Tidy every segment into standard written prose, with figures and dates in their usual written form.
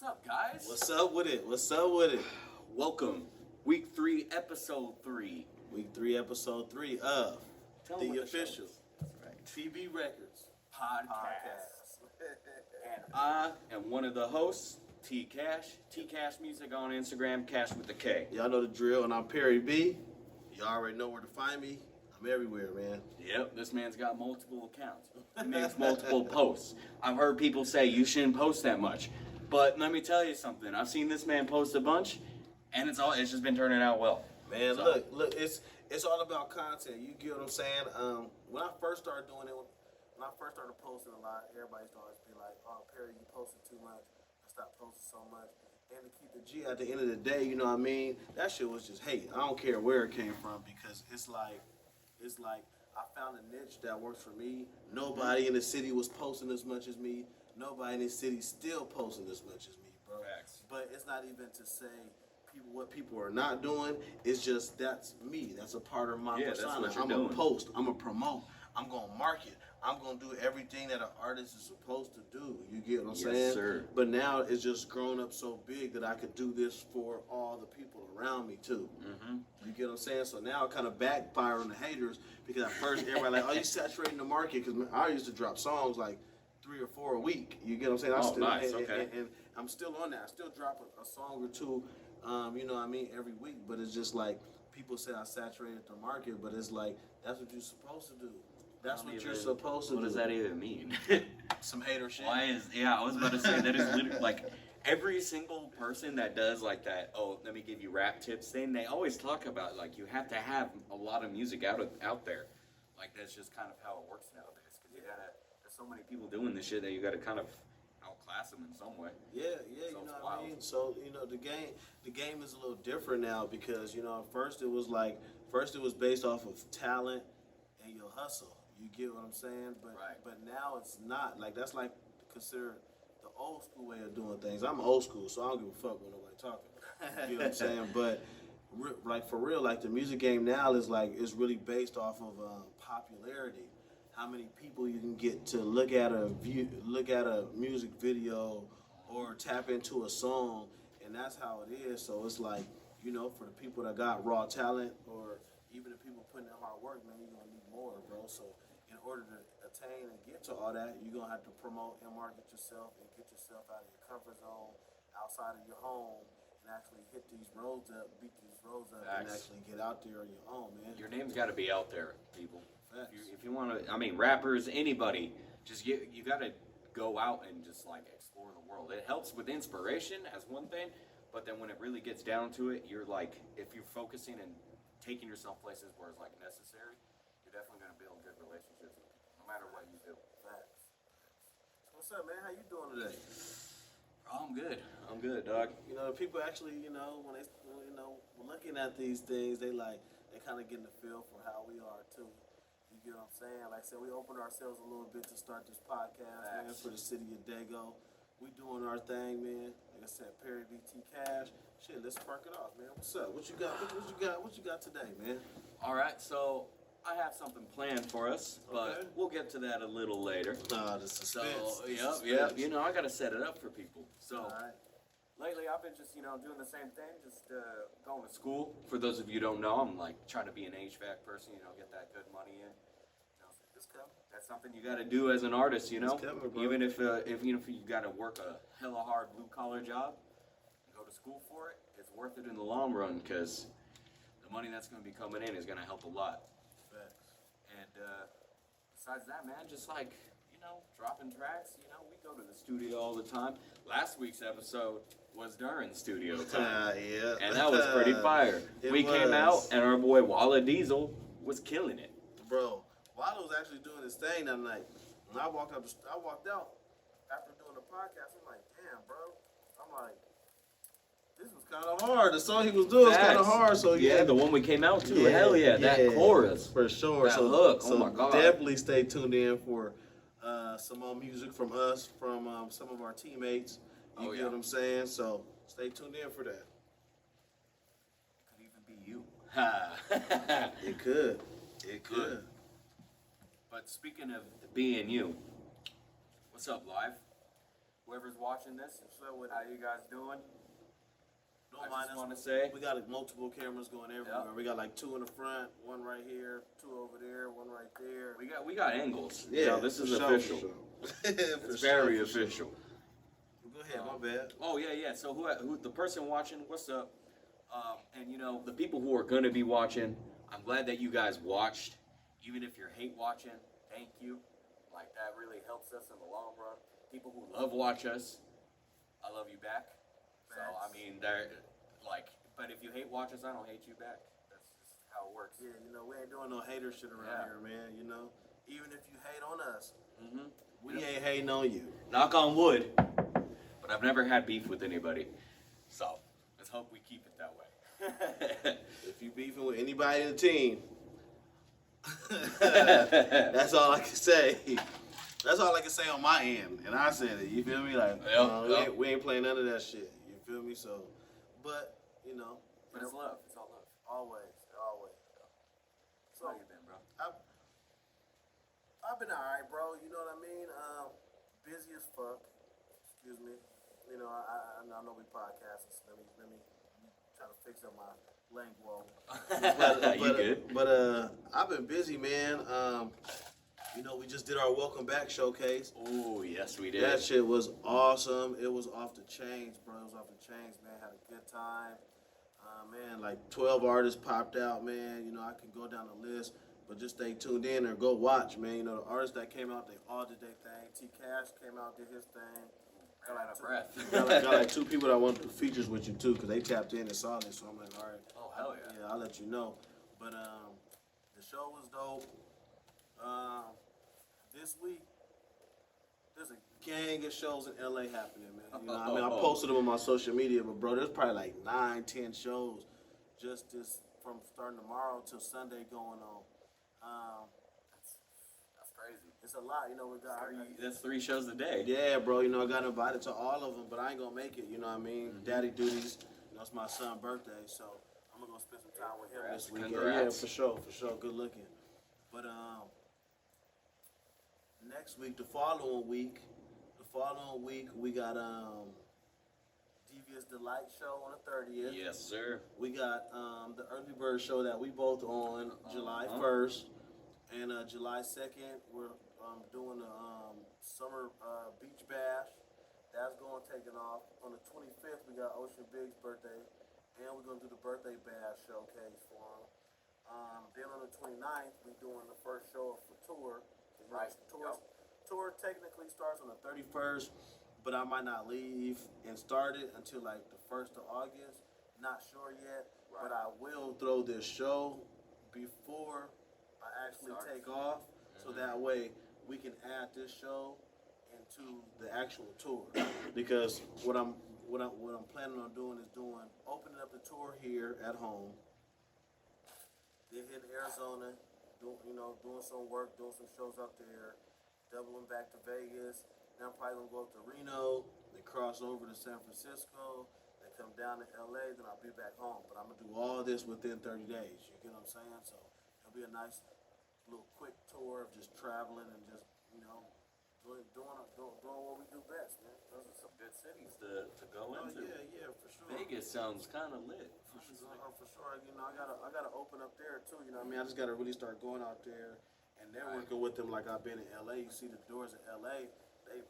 What's up, guys? What's up with it? What's up with it? Welcome, week 3, episode 3. Week 3, episode 3 of Tell 'em the what the show official is. TB Records Podcast. podcast. And I am one of the hosts, T Cash. T Cash Music on Instagram, Cash with the K. Y'all know the drill, and I'm Perry B. Y'all already know where to find me. I'm everywhere, man. Yep, this man's got multiple accounts. He makes multiple posts. I've heard people say you shouldn't post that much. But let me tell you something. I've seen this man post a bunch, and it's just been turning out well. Man, So- look, it's all about content. You get what I'm saying? When I first started doing it, when I first started posting a lot, everybody used to always be like, "Oh, Perry, you posting too much. Stop posting so much." And to keep the G, at the end of the day, you know what I mean? That shit was just hate. I don't care where it came from because it's like I found a niche that works for me. Nobody in the city was posting as much as me. Nobody in the city still posting as much as me, bro. Facts. But it's not even to say what people are not doing. It's just that's me. That's a part of my Yeah, that's persona. what you're I'm doing. gonna post. I'm gonna promote. I'm gonna market. I'm gonna do everything that an artist is supposed to do. You get what I'm Yes, saying? sir. But now it's just grown up so big that I could do this for all the people around me too. Mm-hmm. You get what I'm saying? So now it kind of backfire on the haters because at first everybody like, "Oh, you saturating the market?" Because I used to drop songs like 3 or 4 a week. You get what I'm saying? Oh, nice, okay. And I'm still on that. I still drop a song or two, you know what I mean, every week. But it's just like people say I saturated the market, but it's like that's what you're supposed to do. That's what you're supposed to do. What does that even mean? Some hater shit. I was about to say, that is literally, like, every single person that does, like, that, oh, let me give you rap tips thing, they always talk about, like, you have to have a lot of music out there. Like, that's just kind of how it works nowadays, because there's so many people doing this shit that you gotta kind of outclass them in some way. Yeah, So you it's know what wild. I mean? So, you know, the game is a little different now because, you know, first it was based off of talent and your hustle. You get what I'm saying? Right. But now it's not. Like that's like considered the old school way of doing things. I'm old school, so I don't give a fuck when nobody talking. You know what I'm saying? But like for real, like the music game now is really based off of popularity. How many people you can get to look at a music video or tap into a song, and that's how it is. So it's like, you know, for the people that got raw talent or even the people putting in hard work, man, you're gonna need more, bro. So in order to attain and get to all that, you're gonna have to promote and market yourself and get yourself out of your comfort zone, outside of your home, and actually hit these roads up, beat these roads up, and Facts. actually get out there on your own, man. Your name's gotta be out there, people. Facts. If you wanna, I mean, rappers, anybody, just you gotta go out and just, like, explore the world. It helps with inspiration as one thing, but then when it really gets down to it, you're like, if you're focusing and taking yourself places where it's, like, necessary, you're definitely going to build good relationships with people, no matter what you do. Facts. So what's up, man? How you doing today? Oh, I'm good, dog. You know, people actually, you know, when they, you know, looking at these things, they kind of getting the feel for how we are too. You get what I'm saying? Like I said, we opened ourselves a little bit to start this podcast, man, Facts. for the city of Dago. We doing our thing, man. Like I said, Perry BT Cash. Shit, let's spark it off, man. What's up? What you got? What you got today, man? All right, so I have something planned for us, but Okay. we'll get to that a little later. The So, suspense. the yep, suspense. you know, I got to set it up for people. So, All right. lately I've been just, doing the same thing, just going to school. For those of you who don't know, I'm like trying to be an HVAC person, get that good money in. It's coming. That's something you got to do as an artist, It's coming, bro. Even if you got to work a hella hard blue collar job, and go to school for it, it's worth it in the long run because the money that's going to be coming in is going to help a lot. Facts. And besides that, man, just like, dropping tracks, we go to the studio all the time. Last week's episode was during studio time. Yeah. And that was pretty fire. It We came out was. and our boy Walla Diesel was killing it. Bro, Waldo was actually doing his thing that night. When I walked out after doing the podcast. I'm like, damn, bro. I'm like, this was kind of hard. The song he was doing was kind of Facts. hard. So Yeah, the one we came out to. Hell yeah, that chorus. for sure. That so hook, so oh my God. definitely stay tuned in for some more music from us, from some of our teammates. You Oh, get yeah. what I'm saying? So stay tuned in for that. It could even be you. Ha. It could. It could. But speaking of being you, what's up, Live? whoever's watching this, So with how you guys doing? don't I mind just us. want to say, We got like, multiple cameras going everywhere. Yep. We got like 2 in the front, 1 right here, 2 over there, 1 right there. we got angles. Yeah, You know, this for is sure, official. for sure. For It's sure, very for sure. official. Go ahead, my bad. Oh yeah. So who the person watching? What's up? And you know, the people who are gonna be watching, I'm glad that you guys watched. Even if you're hate watching, thank you. Like that really helps us in the long run. People who love watch us, I love you back. So I mean, they're like, but if you hate watch us, I don't hate you back. That's just how it works. Yeah, you know, we ain't doing no hater shit around Yeah. here, man. You know, even if you hate on us, Mm-hmm. we ain't hating on you. Knock on wood. But I've never had beef with anybody, so let's hope we keep it that way. If you beefing with anybody in the team, that's all I can say. That's all I can say on my end, and I said it. You feel me? Like, Yep. we ain't playing none of that shit. You feel me? So, but you know, But it's love. It's all love. always. So How you been, bro? I've been alright, bro. You know what I mean? Busy as fuck. Excuse me. You know, I know we podcasting. So let me try to fix up my lingual. You good? But I've been busy, man. You know, we just did our welcome back showcase. Oh, yes, we did. That shit was awesome. It was off the chains, bro. It was off the chains, man. Had a good time. Man, like 12 artists popped out, man. You know, I can go down the list, but just stay tuned in or go watch, man. You know, the artists that came out, they all did their thing. T Cash came out, did his thing. Got out of breath. Got like 2 people that want to do features with you too, because they tapped in and saw this. So I'm like, all right. Oh, hell yeah. Yeah, I'll let you know. But the show was dope. This week, there's a gang of shows in LA happening, man. You know, I mean, I posted them on my social media, but bro, there's probably like 9, 10 shows just this from starting tomorrow till Sunday going on. That's crazy. It's a lot, you know. We got That's 3 shows a day. yeah, bro. You know, I got invited to all of them, but I ain't gonna make it. You know what I mean? Daddy duties. You know, it's my son's birthday, so I'm gonna go spend some time with him this weekend. Congrats. Yeah, for sure. Good looking. But next week, the following week, we got Devious Delight show on the 30th. Yes, sir. We got the Early Bird show that we both on July 1st. And July 2nd, we're doing the summer beach bash. That's going taking off. On the 25th, we got Ocean Big's birthday. And we're going to do the birthday bash showcase for him. Then on the 29th, we're doing the first show of the tour. Right. Tour technically starts on the 31st, but I might not leave and start it until like the 1st of August. Not sure yet, but I will throw this show before I actually take off, so that way we can add this show into the actual tour. Because what I'm planning on doing is opening up the tour here at home, then hit Arizona, doing some work, doing some shows up there, doubling back to Vegas. Then I'm probably gonna go up to Reno, then cross over to San Francisco, then come down to LA, then I'll be back home. But I'm gonna do all this within 30 days. You get what I'm saying? So it'll be a nice little quick tour of just traveling and just, doing what we do best, man. Those are some good cities to go into. Yeah, for sure. Vegas sounds kind of lit. For sure. You know, I gotta open up there too. You know what I mean? I just gotta really start going out there and then working with them like I've been in LA. You see the doors in LA, they've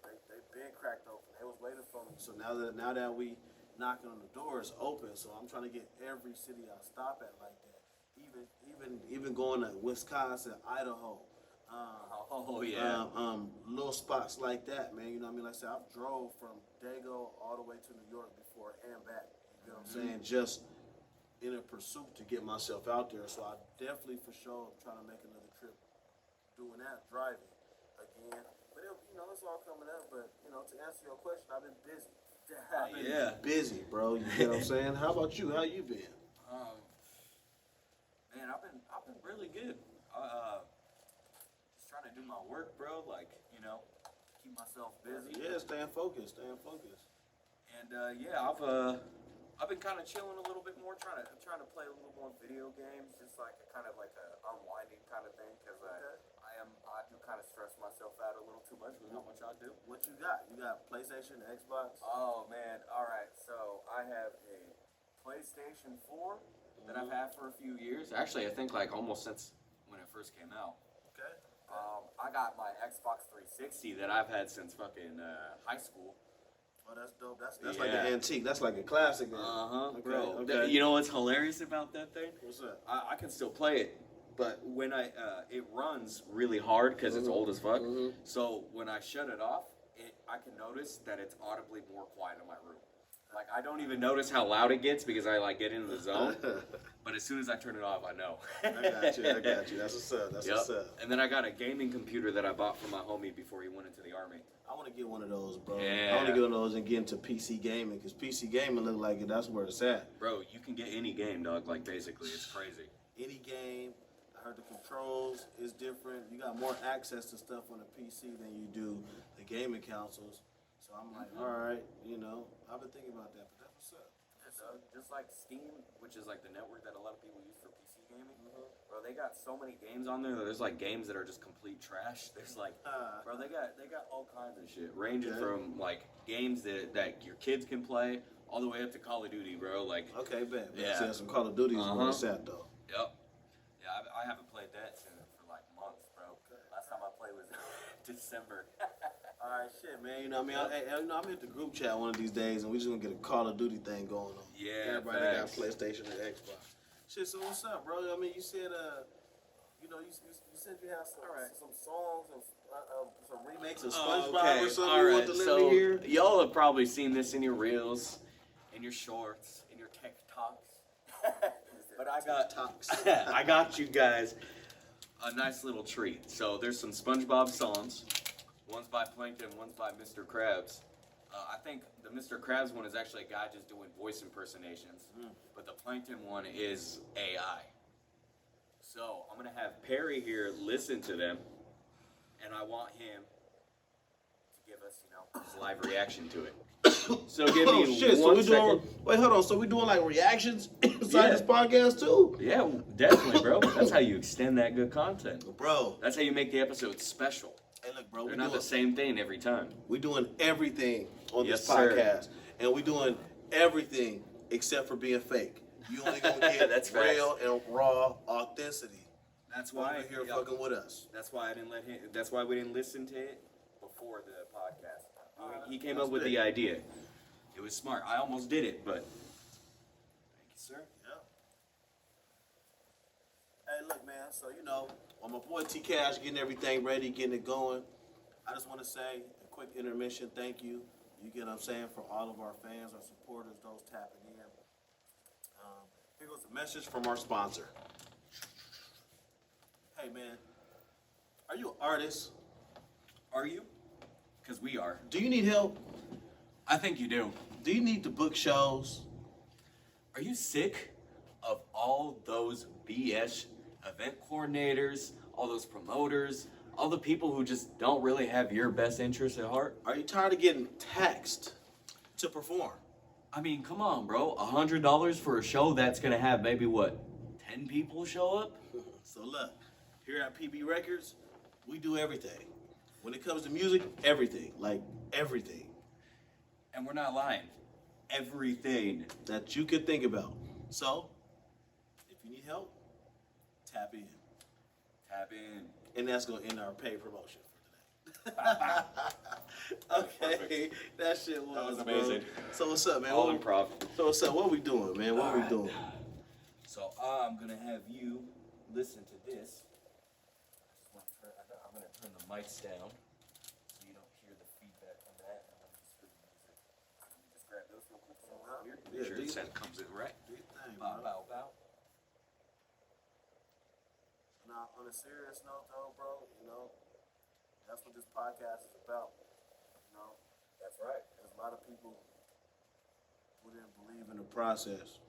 been cracked open. They was waiting for me. So now that we knocking on the doors open, so I'm trying to get every city I stop at like that. Even going to Wisconsin, Idaho. Oh yeah. Little spots like that, man. You know what I mean? Like I said, I've drove from Dago all the way to New York before and back. You know what I'm saying? Just in a pursuit to get myself out there. So I definitely, for sure, am trying to make another trip doing that, driving again. But it's all coming up. But to answer your question, I've been busy. Busy, bro. You know what I'm saying? How about you? How you been? Man, I've been really good. Just trying to do my work, bro. Like, keep myself busy. Yeah, staying focused. And I've been kind of chilling a little bit more, trying to play a little more video games, just like a kind of like a unwinding kind of thing, because I I do kind of stress myself out a little too much with how much I do. What you got? You got PlayStation, Xbox? Oh man, all right. So I have a PlayStation 4 that I've had for a few years. Actually, I think like almost since when it first came out. Okay. I got my Xbox 360 that I've had since fucking high school. Oh, that's dope. That's like an antique. That's like a classic. Okay, Bro. okay. You know what's hilarious about that thing? What's up? I can still play it, but when it runs really hard because it's old as fuck. So when I shut it off, I can notice that it's audibly more quiet in my room. Like I don't even notice how loud it gets because I like get into the zone. But as soon as I turn it off, I know. I got you. That's what's up. That's what's up. And then I got a gaming computer that I bought from my homie before he went into the army. I want to get one of those, bro. Yeah. I want to get one of those and get into PC gaming because PC gaming look like that's where it's at. Bro, you can get any game, dog. Like basically, it's crazy. Any game. I heard the controls is different. You got more access to stuff on the PC than you do the gaming consoles. So I'm like, all right, I've been thinking about that, but that's what's up. Just like Steam, which is like the network that a lot of people use for PC gaming. Bro, they got so many games on there. There's like games that are just complete trash. There's like, bro, they got all kinds of shit, ranging from like games that your kids can play all the way up to Call of Duty, bro. Like, Okay, bet. Yeah. See, some Call of Duty is where it's at, though. Yep. Yeah, I haven't played that for like months, bro. Last time I played was December. All right, shit, man. I'm at the group chat one of these days, and we just gonna get a Call of Duty thing going on. Yeah, Everybody that got facts. PlayStation and Xbox. Shit, so what's up, bro? I mean, you said, you said you have some songs and some remakes of SpongeBob or something you want to let me hear? Y'all have probably seen this in your reels, in your shorts, in your TikToks. But I got you guys a nice little treat. So there's some SpongeBob songs. One's by Plankton, one's by Mr. Krabs. I think the Mr. Krabs one is actually a guy just doing voice impersonations. But the Plankton one is AI. So I'm going to have Perry here listen to them. And I want him to give us, his live reaction to it. So give me one second. Wait, hold on. So we doing like reactions inside this podcast too? Yeah, definitely, bro. That's how you extend that good content. Bro. That's how you make the episode special. Hey, look, bro. They're not the same thing every time. We're doing everything on this sir. podcast. And we're doing everything except for being fake. You only going to get That's real and raw authenticity. That's why you're here fucking with us. That's why I didn't let him. That's why we didn't listen to it before the podcast. He came That's up with big. the idea. It was smart. I almost did it, but thank you, sir. Yeah. Hey, look, man. So, on my boy T Cash getting everything ready, getting it going. I just want to say a quick intermission. Thank you. You get what I'm saying, for all of our fans, our supporters, those tapping in. Here goes a message from our sponsor. Hey, man. Are you an artist? Are you? Because we are. Do you need help? I think you do. Do you need to book shows? Are you sick of all those BS event coordinators, all those promoters, all the people who just don't really have your best interests at heart? Are you tired of getting taxed to perform? I mean, come on, bro. $100 for a show that's gonna have maybe 10 people show up? So look, here at PB Records, we do everything. When it comes to music, everything. Like everything. And we're not lying. Everything. That you could think about. So, if you need help, tap in. Tap in. And that's going to end our paid promotion for today. Okay, that shit was, That was amazing. Bro. So what's up, man? All improv. So what's up? What we doing, man? What we doing? So I'm gonna have you listen to this. I'm gonna turn the mics down so you don't hear the feedback from that. I'm gonna just hear the music. Let me just grab those real quick. Here. Yeah, Make sure do the you- sound comes in right. Do your thing, Bow, bro. bow, bow. Now, on a serious note, though, bro, that's what this podcast is about. That's right. There's a lot of people who didn't believe in the process.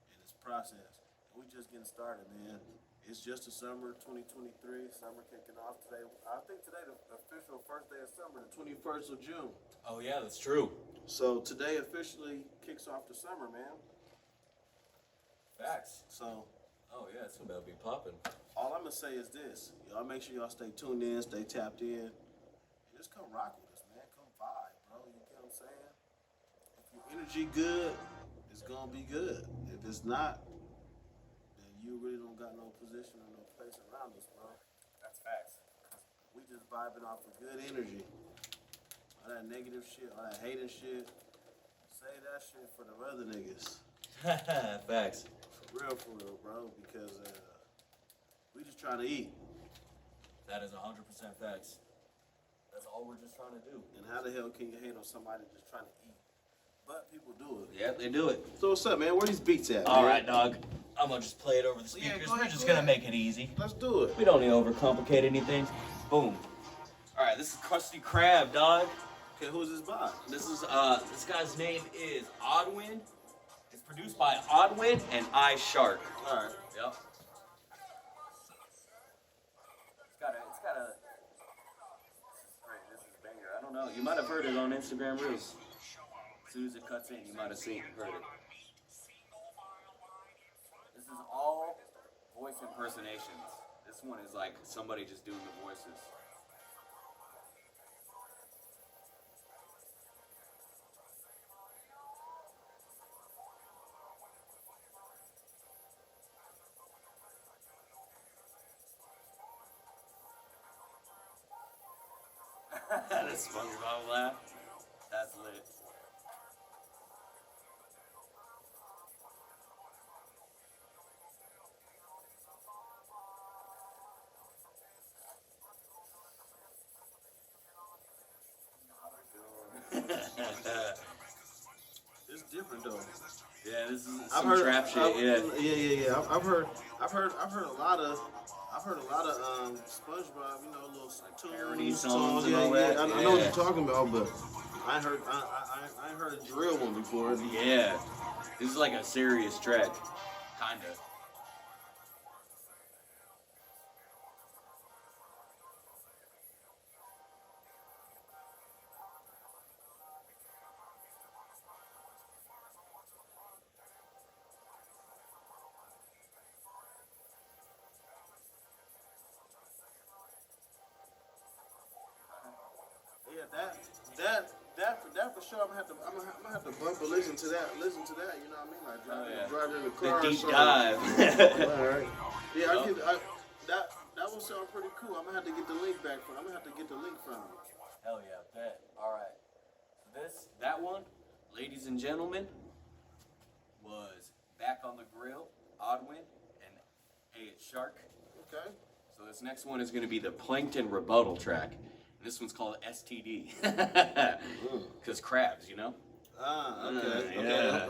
And it's process. We just getting started, man. It's just the summer 2023. Summer kicking off today. I think today the official first day of summer, the 21st of June. Oh yeah, that's true. So today officially kicks off the summer, man. Facts. So Oh yeah, it's about to be popping. All I'm gonna say is this: y'all make sure y'all stay tuned in, stay tapped in. Just come rock with us, man. Come vibe, bro. You get what I'm saying? If your energy good, it's gonna be good. If it's not, then you really don't got no position or no place around us, bro. That's facts. We just vibing off of good energy. All that negative shit, all that hating shit. Save that shit for the other niggas. Facts. For real, bro. Because we just trying to eat. That is 100% facts. That's all we're just trying to do. And how the hell can you hate on somebody just trying to eat? But people do it. Yeah, they do it. So what's up, man? Where these beats at, All man? right, dog. I'm gonna just play it over the Yeah, speakers. go ahead, We're just go gonna ahead. make it easy. Let's do it. We don't need to overcomplicate anything. Boom. All right, this is Krusty Krab, dog. Okay, who's this by? This is this guy's name is Oddwind. It's produced by Oddwind and iShark. All right. Yep. It's got a. This is banger. I don't know. You might have heard it on Instagram Reels. As soon as it cuts in, you might have heard it. This is all voice impersonations. This one is like somebody just doing the voices. The SpongeBob laugh. That's lit. It's different though. Yeah, this is I've some heard trap shit. Yeah. I've heard a lot of SpongeBob, you know, little parody tunes, songs and yeah, all that. I know what you're talking about, but I ain't heard a drill one before. Yeah, this is like a serious track, kinda. Yeah, that for sure. I'm gonna have to bump and listen to that. You know what I mean? Like driving in the car. The deep or dive. All right. Yeah, that one sound pretty cool. I'm gonna have to get the link back from. I'm gonna have to get the link from you. Hell yeah, bet. All right. So that one, ladies and gentlemen, was Back on the Grill, Oddwind, and Hey It's Shark. Okay. So this next one is going to be the Plankton Rebuttal track. This one's called STD. Because crabs, you know?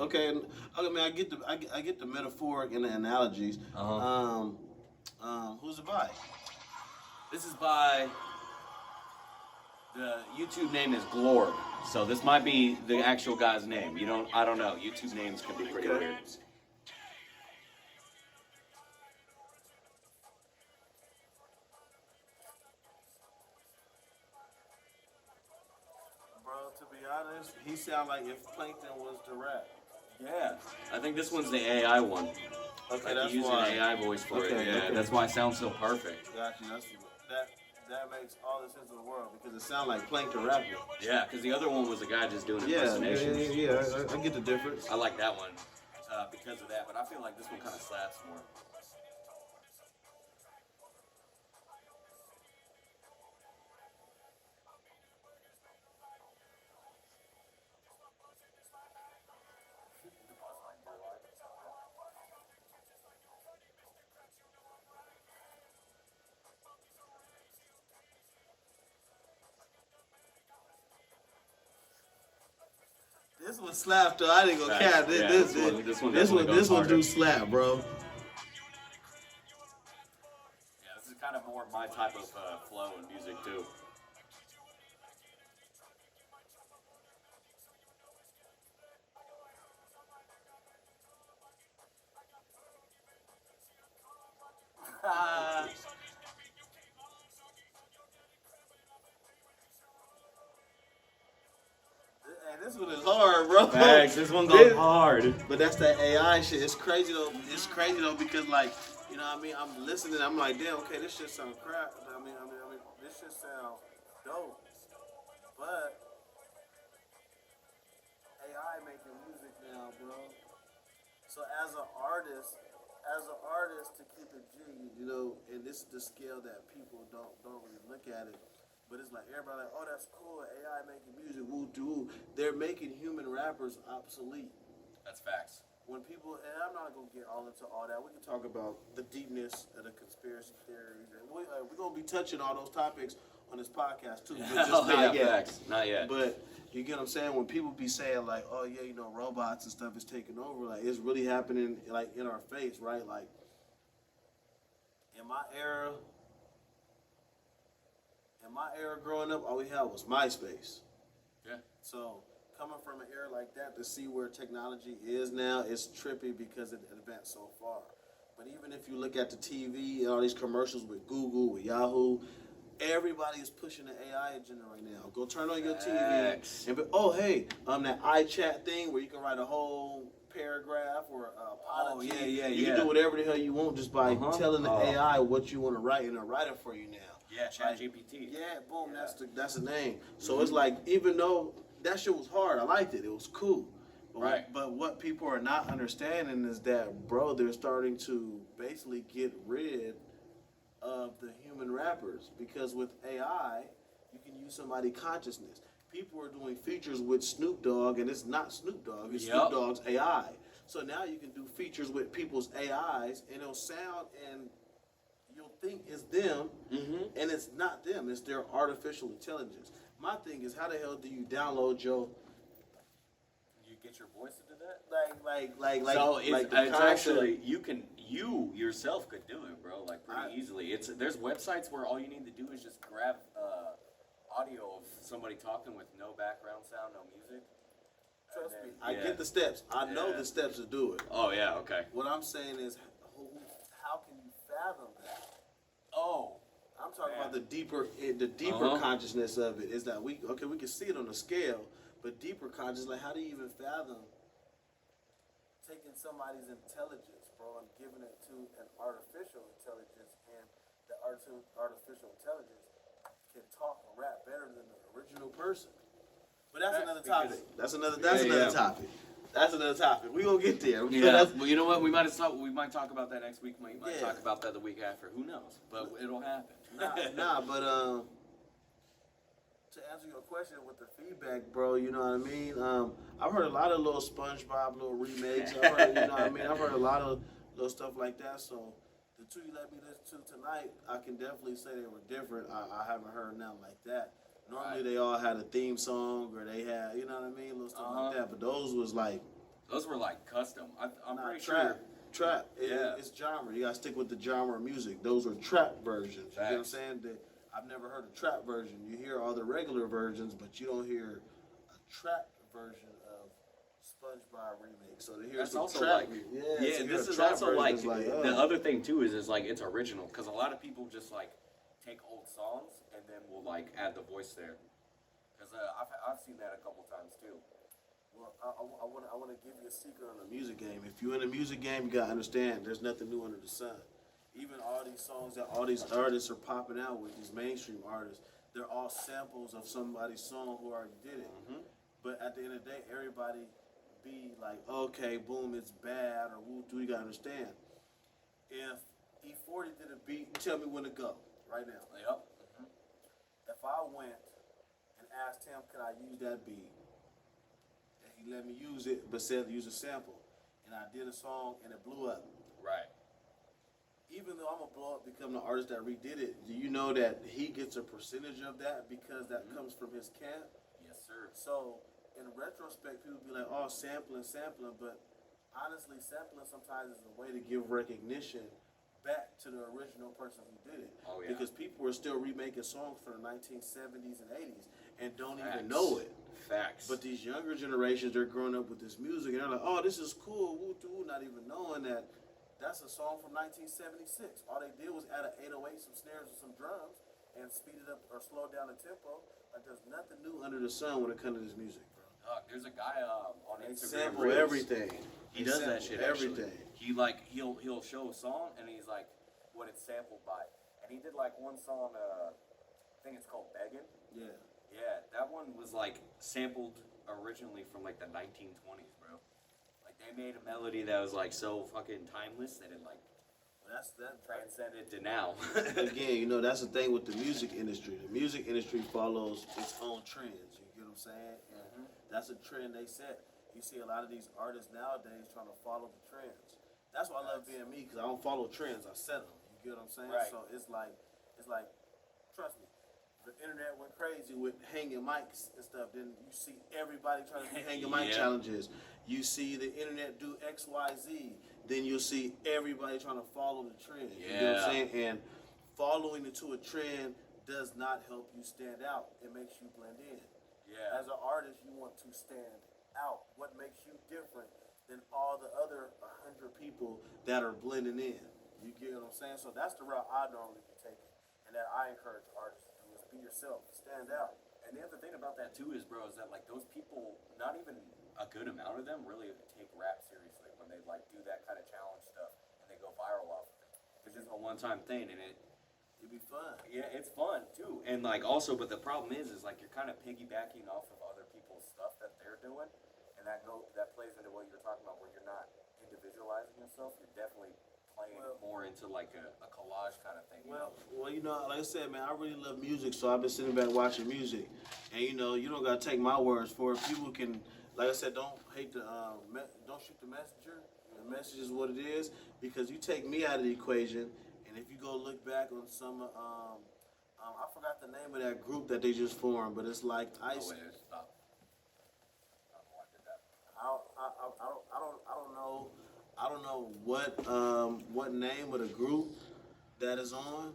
Okay, man. I get the metaphoric and the analogies. Who's it by? This is by, the YouTube name is Glorb. So this might be the actual guy's name. I don't know. YouTube names can be pretty weird. Bro, to be honest, he sound like if Plankton was the rap. Yeah. I think this one's the AI one. Okay, Like that's he used why. an AI voice for it. Okay, Yeah, okay. that's why it sounds so perfect. Gotcha. That makes all the sense in the world because it sounds like Plankton rapping. Yeah, because the other one was a guy just doing Yeah, impersonations. I get the difference. I like that one because of that, but I feel like this one kind of slaps more. This one slap though. I didn't go Facts. cap. Yeah, This definitely goes one harder. do slap, bro. Yeah, this is kind of more my type of flow in music too. Hey, this one is hard, bro. Facts, this one goes hard. But that's that AI shit. It's crazy though because like You know what I mean? I'm listening. I'm like, damn, okay, this shit sound crap. This shit sound dope. But AI making music now, bro. So as an artist, to keep it G, you know, and this is the scale that people don't really look at it. But it's like everybody like, oh, that's cool. AI making music, woo doo. They're making human rappers obsolete. That's facts. When people, and I'm not gonna get all into all that. We can talk about the deepness of the conspiracy theories, and we're gonna be touching all those topics on this podcast too. But just not yet. Facts. Not yet. But you get what I'm saying? When people be saying like, oh yeah, you know, robots and stuff is taking over, like it's really happening like in our face, right? Like in my era growing up, all we had was MySpace. Yeah. So coming from an era like that to see where technology is now, it's trippy because it advanced so far. But even if you look at the TV and all these commercials with Google, with Yahoo, everybody is pushing the AI agenda right now. Go turn on your TV and be, oh hey, that iChat thing where you can write a whole paragraph or a apology. You can do whatever the hell you want just by telling the AI what you want to write, and it'll write it for you now. Yeah, ChatGPT. Yeah, boom, that's the name. So it's like, even though that shit was hard, I liked it. It was cool. But what people are not understanding is that, bro, they're starting to basically get rid of the human rappers, because with AI, you can use somebody's consciousness. People are doing features with Snoop Dogg, and it's not Snoop Dogg, it's Snoop Dogg's AI. So now you can do features with people's AIs, and it'll sound and you'll think it's them, and it's not them. It's their artificial intelligence. My thing is, how the hell do you download your? You get your voice into that? So like it's actually you yourself could do it, bro. Like pretty easily. There's websites where all you need to do is just grab audio of somebody talking with no background sound, no music. Trust me, I get the steps. I know the steps to do it. Oh yeah, okay. What I'm saying is, how can you fathom that? Oh, I'm talking about the deeper consciousness of it. Is that we can see it on the scale, but deeper conscious, like how do you even fathom taking somebody's intelligence, bro, and giving it to an artificial intelligence, and the artificial intelligence can talk and rap better than the original person. But that's another topic. That's another topic. That's another topic. We gonna get there. Yeah. Well, you know what? We might talk about that next week. We might talk about that the week after. Who knows? But it'll happen. But to answer your question with the feedback, bro, you know what I mean? I've heard a lot of little SpongeBob little remakes. I've heard, you know what I mean? I've heard a lot of little stuff like that. So the two you let me listen to tonight, I can definitely say they were different. I haven't heard nothing like that. Normally they all had a theme song, or they had, you know what I mean, little stuff like that. But those were like custom. I'm pretty trap. sure. Trap. It's genre. You gotta stick with the genre of music. Those are trap versions. You know what I'm saying? I've never heard a trap version. You hear all the regular versions, but you don't hear a trap version of SpongeBob remake. So to hear That's some also trap, like, this is also like the other thing too is like it's original, because a lot of people just like take old songs and then will like add the voice there. Because I've seen that a couple times too. Well, I want to give you a secret on the music game. If you're in the music game, you gotta understand there's nothing new under the sun. Even all these songs that all these artists are popping out with, these mainstream artists, they're all samples of somebody's song who already did it. But at the end of the day, everybody be like, okay, boom, it's bad, or woo, do you gotta understand? If E40 did a beat, tell me when to go, right now. Yep. If I went and asked him, can I use that beat? And he let me use it, but said to use a sample. And I did a song and it blew up. Right. Even though I'm gonna blow up, become the artist that redid it, do you know that he gets a percentage of that because that comes from his camp? Yes, sir. So in retrospect, people be like, oh, sampling, but honestly, sampling sometimes is a way to give recognition back to the original person who did it. Oh, yeah. Because people are still remaking songs from the 1970s and 80s and don't even know it. Facts. But these younger generations, they're growing up with this music and they're like, oh, this is cool, woo-doo, not even knowing that that's a song from 1976. All they did was add an 808, some snares and some drums, and speed it up or slow down the tempo. Like there's nothing new under the sun when it comes to this music, bro. There's a guy on Instagram. Sample everything. He does that shit. Everything. he'll show a song and he's like what it's sampled by. And he did like one song, I think it's called Beggin'. Yeah. Yeah, that one was like sampled originally from like the 1920s, bro. Like they made a melody that was like so fucking timeless that it like That transcended to now. again, you know, that's the thing with the music industry. The music industry follows its own trends. You get what I'm saying? And that's a trend they set. You see a lot of these artists nowadays trying to follow the trends. That's why I love being me, because I don't follow trends. I set them. You get what I'm saying? Right. So it's like, trust me. The internet went crazy with hanging mics and stuff. Then you see everybody trying to do hanging mic challenges. You see the internet do X, Y, Z. Then you'll see everybody trying to follow the trend. You know what I'm saying? And following into a trend does not help you stand out. It makes you blend in. Yeah. As an artist, you want to stand out. What makes you different than all the other 100 people that are blending in? You get what I'm saying? So that's the route I normally be taking, and that I encourage artists to do is be yourself, stand out. And the other thing about that too is, bro, is that like those people, not even a good amount of them really take rap seriously when they like do that kind of challenge stuff and they go viral off of it. It's just a one-time thing, and It'd be fun. yeah, it's fun too. And like also, but the problem is like you're kind of piggybacking off of other people's stuff that they're doing, and that plays into what you're talking about, where you're not individualizing yourself. You're definitely playing more into like a collage kind of thing. Well, you know, like I said, man, I really love music, so I've been sitting back watching music, and you know, you don't gotta take my words for it. People can, like I said, don't don't shoot the messenger. The message is what it is, because you take me out of the equation, and if you go look back on some, I forgot the name of that group that they just formed, but it's like Ice. Oh, wait, stop. I don't know why I did that. I don't know what name of the group that is on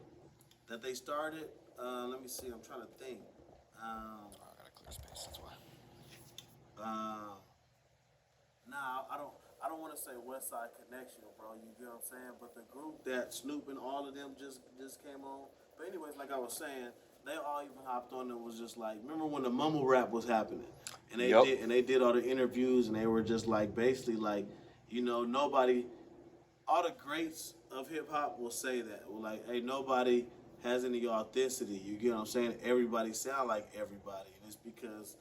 that they started. Let me see. I'm trying to think. I gotta clear space. That's why. Nah, I don't want to say West Side Connection, bro. You get what I'm saying? But the group that Snoop and all of them just came on. But anyways, like I was saying, they all even hopped on and was just like, remember when the mumble rap was happening, and they did all the interviews, and they were just like basically like, you know, nobody, all the greats of hip hop will say that. Well, like, hey, nobody has any authenticity. You get what I'm saying? Everybody sound like everybody, and it's because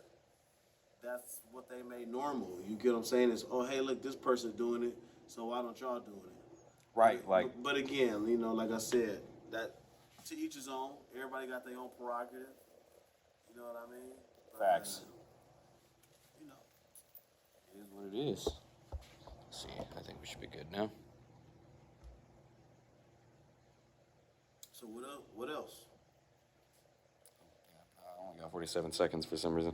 that's what they made normal. You get what I'm saying? It's, oh, hey, look, this person's doing it, so why don't y'all doing it? Right, like. But again, you know, like I said, that to each his own. Everybody got their own prerogative. You know what I mean? But, Facts. You know. It is what it is. Let's see, I think we should be good now. So what else? I only got 47 seconds for some reason.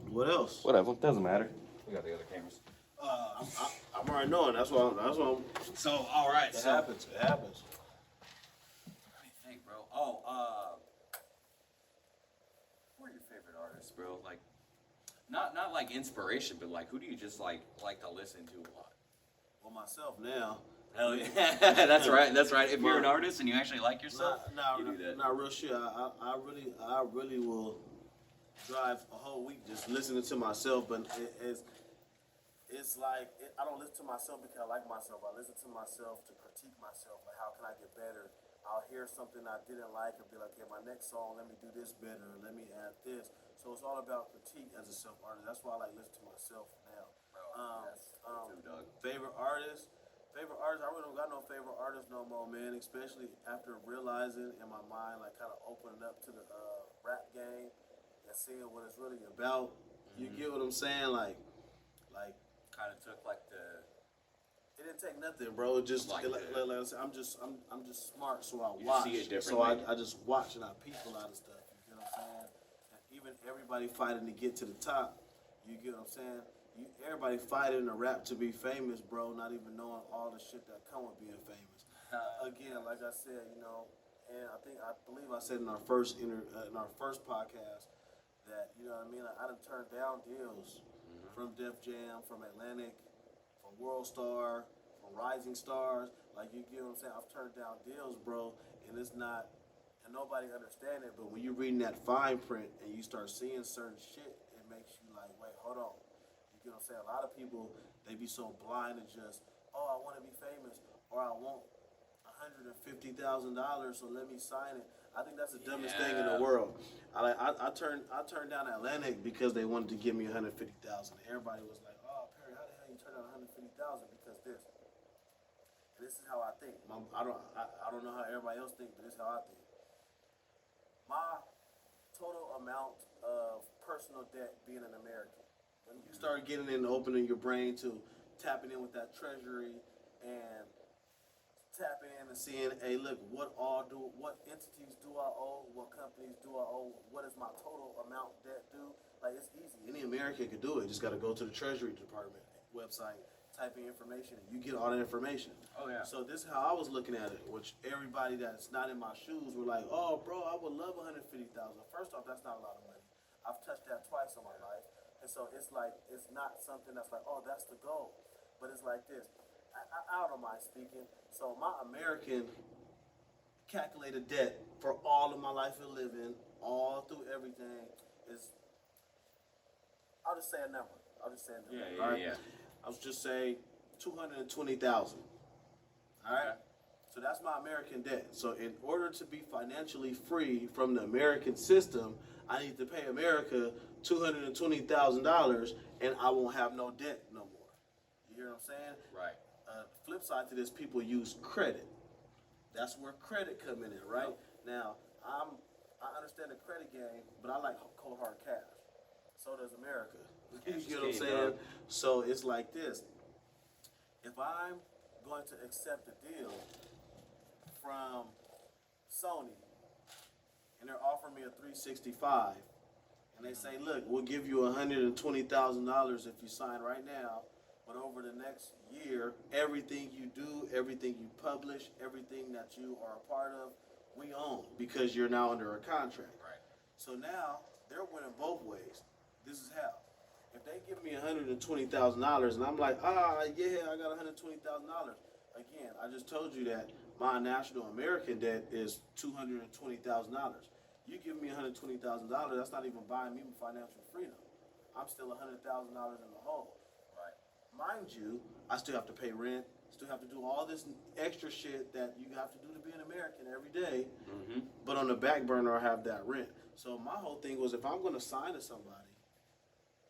What else? Whatever, doesn't matter. We got the other cameras. I'm already knowing. That's why. So, all right. It happens. It happens. Let me think, bro. Oh, who are your favorite artists, bro? Like, not like inspiration, but like, who do you just like to listen to a lot? Well, myself now. Hell yeah, that's right. That's right. If you're an artist and you actually like yourself, you do that. Not real shit. I really will drive a whole week just listening to myself, but it's like I don't listen to myself because I like myself. I listen to myself to critique myself. Like, how can I get better? I'll hear something I didn't like and be like, okay, my next song, let me do this better. Let me add this. So it's all about critique as a self artist. That's why I like listening to myself now. Favorite artist. I really don't got no favorite artist no more, man. Especially after realizing in my mind, like, kind of opening up to the rap game and seeing what it's really about. You get what I'm saying? Like. Kind of took like the. It didn't take nothing, bro. Just like I said, I'm just smart, so I You watch. see it So differently. I just watch and I peep a lot of stuff. You get what I'm saying? And even everybody fighting to get to the top. You get what I'm saying? Everybody fighting to rap to be famous, bro. Not even knowing all the shit that come with being famous. Again, like I said, you know, and I believe I said in our first podcast that, you know what I mean. I done turned down deals from Def Jam, from Atlantic, from World Star, from Rising Stars. Like, you get what I'm saying? I've turned down deals, bro, and it's not, and nobody understand it, but when you're reading that fine print and you start seeing certain shit, it makes you like, wait, hold on. You get what I'm saying? A lot of people, they be so blind and just, oh, I want to be famous, or I want $150,000, so let me sign it. I think that's the dumbest thing in the Yeah. world. I turned down Atlantic because they wanted to give me $150,000. Everybody was like, "Oh, Perry, how the hell you turn down $150,000 because this?" And this is how I think. I don't know how everybody else thinks, but this is how I think. My total amount of personal debt being an American. When you start getting in, opening your brain to tapping in with that treasury and tapping in and seeing, hey, look, what entities do I owe, what companies do I owe, what is my total amount debt due? Like, it's easy. Any American could do it. Just got to go to the Treasury Department website, type in information, and you get all that information. Oh, yeah. So this is how I was looking at it, which everybody that's not in my shoes were like, oh, bro, I would love $150,000. First off, that's not a lot of money. I've touched that twice in my life. And so it's like, it's not something that's like, oh, that's the goal. But it's like this. I don't mind speaking. So my American calculated debt for all of my life of living, all through everything, is, I'll just say a number. Yeah. All right? I'll just say 220,000. All right. Okay. So that's my American debt. So in order to be financially free from the American system, I need to pay America $220,000, and I won't have no debt no more. You hear what I'm saying? Right. Flip side to this, people use credit. That's where credit come in, right? Now, I understand the credit game, but I like cold hard cash. So does America. You get what I'm saying? So it's like this. If I'm going to accept a deal from Sony and they're offering me a 365 and they say, look, we'll give you $120,000 if you sign right now, but over the next year, everything you do, everything you publish, everything that you are a part of, we own because you're now under a contract. Right. So now they're winning both ways. This is how. If they give me $120,000 and I'm like, yeah, I got $120,000. Again, I just told you that my national American debt is $220,000. You give me $120,000, that's not even buying me financial freedom. I'm still $100,000 in the hole. Right. Mind you, I still have to pay rent, still have to do all this extra shit that you have to do to be an American every day. Mm-hmm. But on the back burner, I have that rent. So my whole thing was, if I'm going to sign to somebody,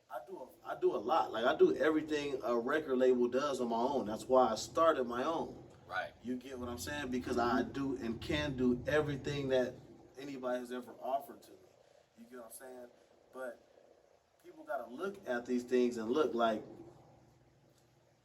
I do a lot. Like, I do everything a record label does on my own. That's why I started my own. Right. You get what I'm saying? Because I do and can do everything that anybody has ever offered to me. You get what I'm saying? But people got to look at these things and look like,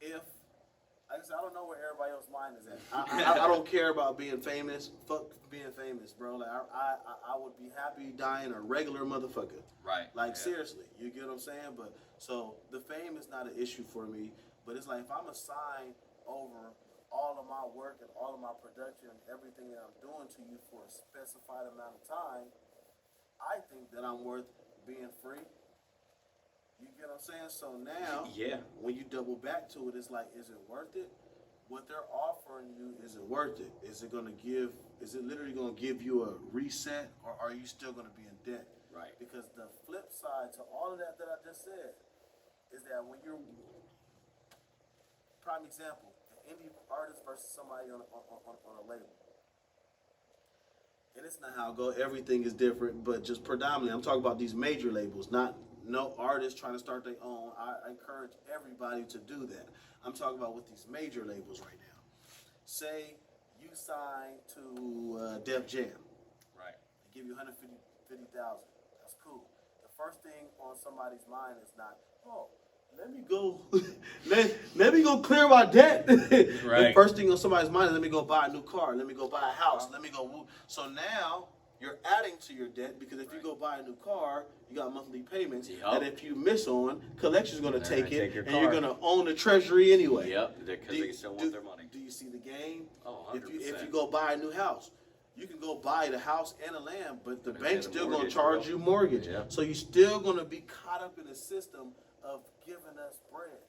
like I said, I don't know where everybody else's mind is at. I don't care about being famous. Fuck being famous, bro. Like, I would be happy dying a regular motherfucker. Right. Like, Yeah. seriously, you get what I'm saying? But so the fame is not an issue for me. But it's like, if I'm assigned over all of my work and all of my production and everything that I'm doing to you for a specified amount of time, I think that I'm worth being free. You get what I'm saying? So now, Yeah. when you double back to it, it's like, is it worth it? What they're offering you, is it worth it? Is it literally going to give you a reset, or are you still going to be in debt? Right. Because the flip side to all of that I just said is that when you're, prime example, an indie artist versus somebody on a label. And it's not how it goes. Everything is different, but just predominantly, I'm talking about these major labels, not no artists trying to start their own. I encourage everybody to do that. I'm talking about with these major labels right now. Say you sign to Def Jam. Right. They give you $150,000. That's cool. The first thing on somebody's mind is not, oh, let me go, let me go clear my debt. Right. The first thing on somebody's mind is, let me go buy a new car, let me go buy a house, let me go. So now you're adding to your debt, because if you go buy a new car, you got monthly payments. Yup. That if you miss on, collection's going to They're take gonna it, take your and you're car. going to own the treasury anyway. Yep. Because they still want their money. Do you see the game? Oh, If 100%. you go buy a new house, you can go buy the house and the land, but the Gonna bank's pay the still going to mortgage, charge bro. you mortgage. Yeah. So you're still going to be caught up in the system of giving us bread.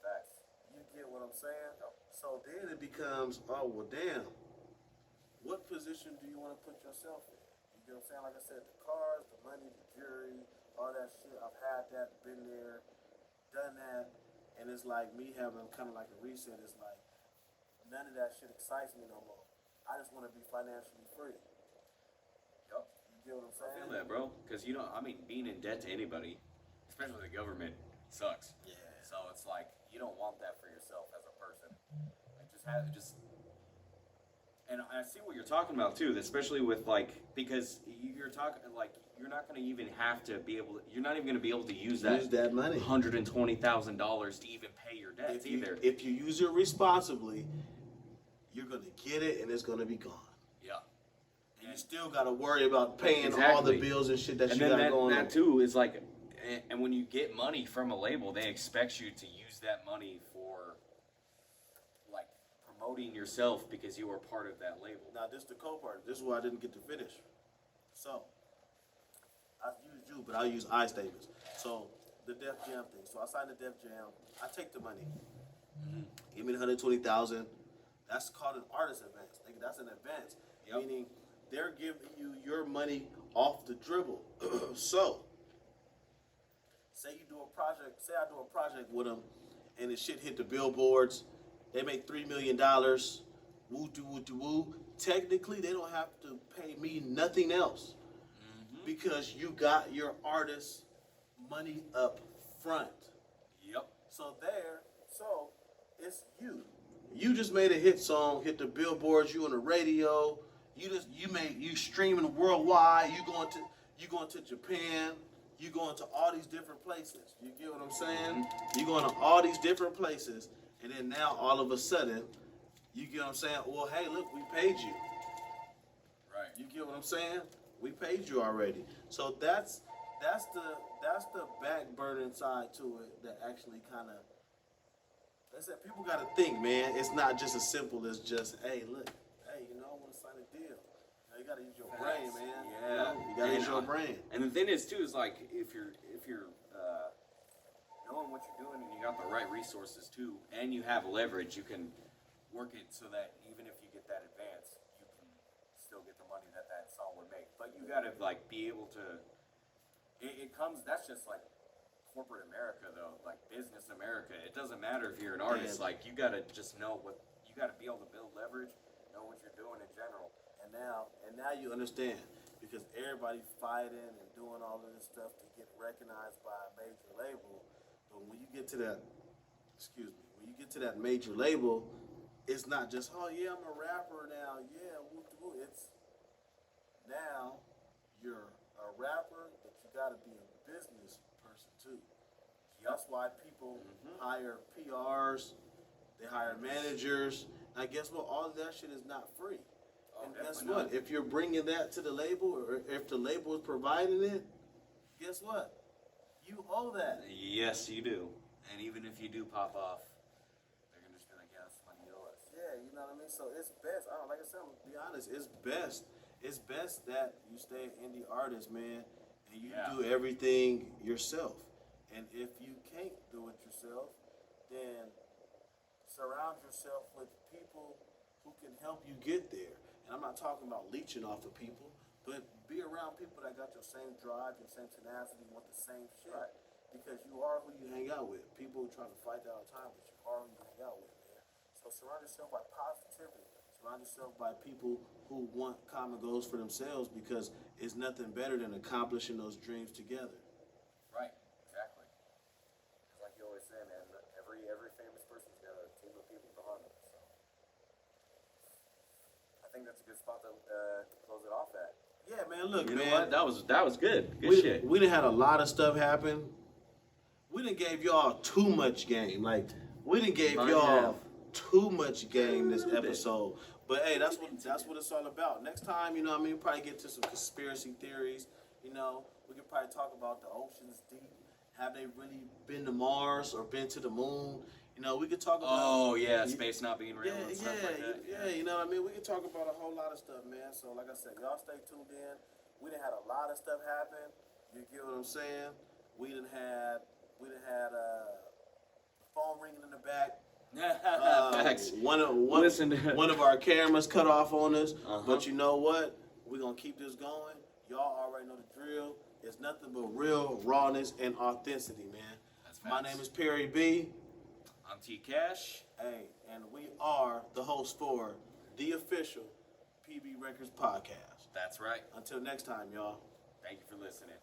Facts. You get what I'm saying? So then it becomes, oh, well, damn. What position do you want to put yourself in? You get what I'm saying? Like I said, the cars, the money, the jewelry, all that shit. I've had that, been there, done that. And it's like me having kind of like a reset. It's like, none of that shit excites me no more. I just want to be financially free. Yup. You get what I'm I saying? feel that, bro. Because being in debt to anybody, especially the government, sucks. Yeah. So it's like you don't want that for yourself as a person. Like just. And I see what you're talking about too, especially with because you're talking you're not going to even have to be able to. You're not even going to be able to use that money. $120,000 to even pay your debts either. If you use it responsibly, you're gonna get it and it's gonna be gone. Yeah. And you still gotta worry about paying all Exactly. the bills and shit that And you then got going that on. too is like, and when you get money from a label, they expect you to use that money for like promoting yourself because you are part of that label. Now this is the cool part. This is why I didn't get to finish. So I use you, but I use iStatements. So the Def Jam thing. So I signed the Def Jam. I take the money. Give me the 120,000. That's called an artist advance. Nigga, that's an advance. Yep. Meaning they're giving you your money off the dribble. So say you do a project. Say I do a project with them, and the shit hit the billboards. They make $3 million. Woo doo woo doo woo. Technically, they don't have to pay me nothing else because you got your artist money up front. Yep. So it's you. You just made a hit song, hit the billboards, you on the radio. You streaming worldwide. You going to Japan. You going to all these different places. You get what I'm saying? You going to all these different places, and then now all of a sudden, you get what I'm saying? Well, hey, look, we paid you. Right. You get what I'm saying? We paid you already. So that's the back burden side to it that actually kind of. I said people got to think, man. It's not just as simple as just, hey, look, hey, I want to sign a deal. You got to use your brain, man. Yeah. You got to use your brain. And the thing is too is like if you're knowing what you're doing and you got the right resources too, and you have leverage, you can work it so that even if you get that advance, you can still get the money that song would make. But you gotta be able to. It comes. That's just like corporate America though, like business America. It doesn't matter if you're an artist. Man. Like you gotta just know what you gotta be able to build leverage, know what you're doing in general. And now you understand because everybody fighting and doing all of this stuff to get recognized by a major label. But when you get to that, major label, it's not just, oh yeah, I'm a rapper now. Yeah, woo woo. It's now you're a rapper, but you got to be a business person too. That's why people hire PRs, they hire managers. Now guess what? All of that shit is not free. And guess what? Not. If you're bringing that to the label, or if the label is providing it, guess what? You owe that. Yes, you do. And even if you do pop off, they're gonna just be like, "Yeah, that's money you owe us." Yeah, you know what I mean? So it's best. Like I said, I'm gonna be honest. It's best. It's best that you stay an indie artist, man, and you do everything yourself. And if you can't do it yourself, then surround yourself with people who can help you get there. And I'm not talking about leeching off of people, but be around people that got your same drive, your same tenacity, want the same shit. Right. Because you are who you hang out with. People try to fight that all the time, but you are who you hang out with, man. So surround yourself by positivity. Surround yourself by people who want common goals for themselves because it's nothing better than accomplishing those dreams together. Right. Exactly. It's like you always say, man. Every famous person's got a team of people behind them. So I think that's a good spot to close it off at. Yeah, man. Look, You know man. what? That was good. Good shit. We done had a lot of stuff happen. We done gave y'all too much game. Like we done gave y'all too much game this episode. But hey, that's what it's all about. Next time, you know what I mean, probably get to some conspiracy theories. You know, we could probably talk about the oceans deep. Have they really been to Mars or been to the moon? You know, we could talk about space not being real and stuff like that. Yeah, you know what I mean? We could talk about a whole lot of stuff, man. So like I said, y'all stay tuned in. We done had a lot of stuff happen. You get what I'm saying? We done had phone ringing in the back. Facts. One of our cameras cut off on us. But you know what? We're gonna keep this going. Y'all already know the drill. It's nothing but real rawness and authenticity, man. My name is Perry B. I'm T Cash. Hey, and we are the host for the official PB Records podcast. That's right. Until next time, y'all. Thank you for listening.